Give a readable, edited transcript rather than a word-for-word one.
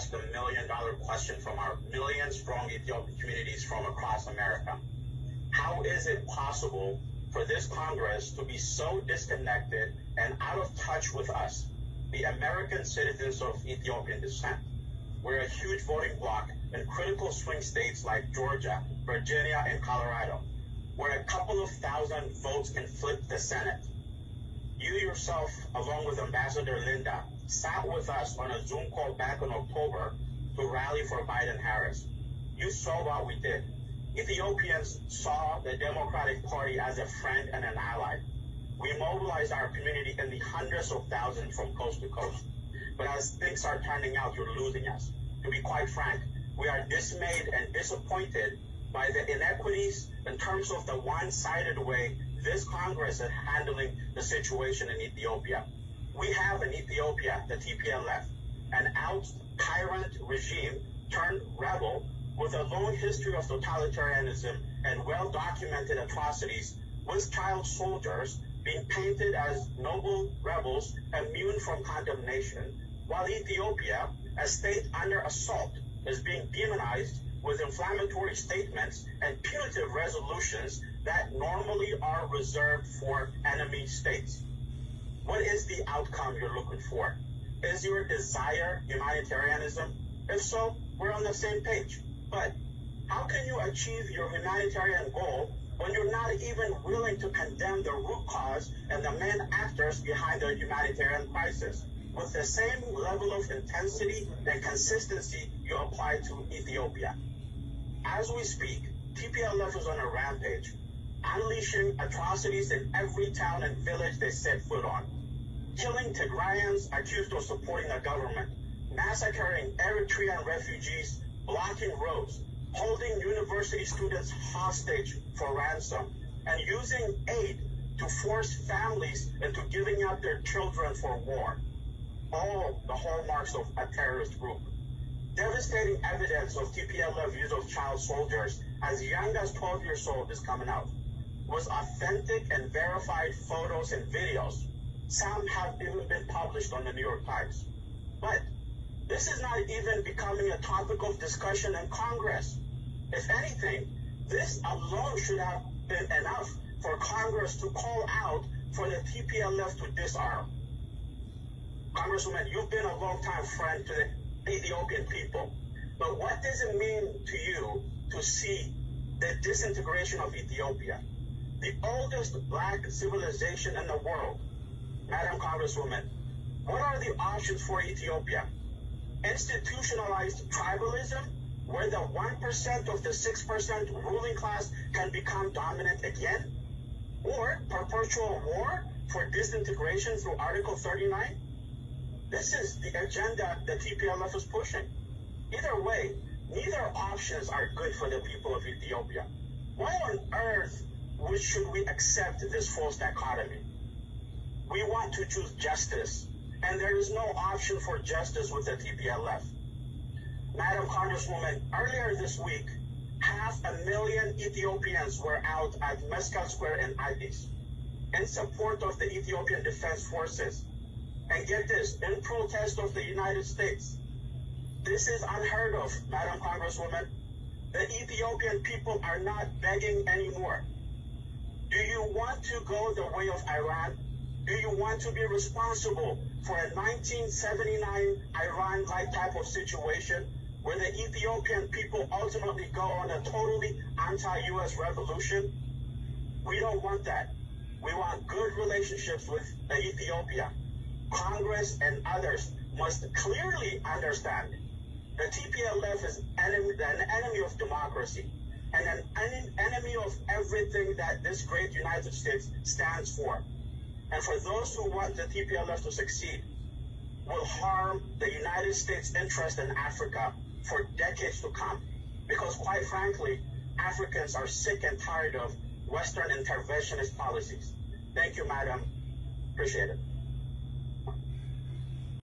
ask the million-dollar question from our million-strong Ethiopian communities from across America. How is it possible for this Congress to be so disconnected and out of touch with us, the American citizens of Ethiopian descent? We're a huge voting bloc in critical swing states like Georgia, Virginia, and Colorado, where a couple of thousand votes can flip the Senate. You yourself, along with Ambassador Linda, sat with us on a Zoom call back in October to rally for Biden-Harris. You saw what we did. Ethiopians saw the Democratic Party as a friend and an ally. We mobilized our community in the hundreds of thousands from coast to coast. But as things are turning out, you're losing us. To be quite frank, we are dismayed and disappointed by the inequities in terms of the one-sided way this Congress is handling the situation in Ethiopia. We have in Ethiopia the TPLF, an out-tyrant regime turned rebel with a long history of totalitarianism and well-documented atrocities, with child soldiers being painted as noble rebels immune from condemnation, while Ethiopia, a state under assault, is being demonized with inflammatory statements and punitive resolutions that normally are reserved for enemy states. What is the outcome you're looking for? Is your desire humanitarianism? If so, we're on the same page. But how can you achieve your humanitarian goal when you're not even willing to condemn the root cause and the main actors behind the humanitarian crisis with the same level of intensity and consistency you apply to Ethiopia? As we speak, TPLF is on a rampage, unleashing atrocities in every town and village they set foot on, killing Tigrayans accused of supporting the government, massacring Eritrean refugees, blocking roads, holding university students hostage for ransom, and using aid to force families into giving up their children for war. All the hallmarks of a terrorist group. Devastating evidence of TPLF use of child soldiers as young as 12 years old is coming out, with authentic and verified photos and videos. Some have even been published on the New York Times. But this is not even becoming a topic of discussion in Congress. If anything, this alone should have been enough for Congress to call out for the TPLF to disarm. Congresswoman, you've been a long-time friend to the Ethiopian people, but what does it mean to you to see the disintegration of Ethiopia, the oldest black civilization in the world? Madam Congresswoman, what are the options for Ethiopia? Institutionalized tribalism, where the 1% of the 6% ruling class can become dominant again? Or perpetual war for disintegration through Article 39? This is the agenda the TPLF is pushing. Either way, neither options are good for the people of Ethiopia. Why on earth should we accept this false dichotomy? We want to choose justice, and there is no option for justice with the TPLF. Madam Congresswoman, earlier this week, 500,000 Ethiopians were out at Mescal Square in Addis in support of the Ethiopian Defense Forces. And get this, in protest of the United States. This is unheard of, Madam Congresswoman. The Ethiopian people are not begging anymore. Do you want to go the way of Iran? Do you want to be responsible for a 1979 Iran-like type of situation where the Ethiopian people ultimately go on a totally anti-U.S. revolution? We don't want that. We want good relationships with Ethiopia. Congress and others must clearly understand the TPLF is an enemy of democracy and an enemy of everything that this great United States stands for. And for those who want the TPLF to succeed, will harm the United States' interest in Africa for decades to come. Because quite frankly, Africans are sick and tired of Western interventionist policies. Thank you, Madam. Appreciate it.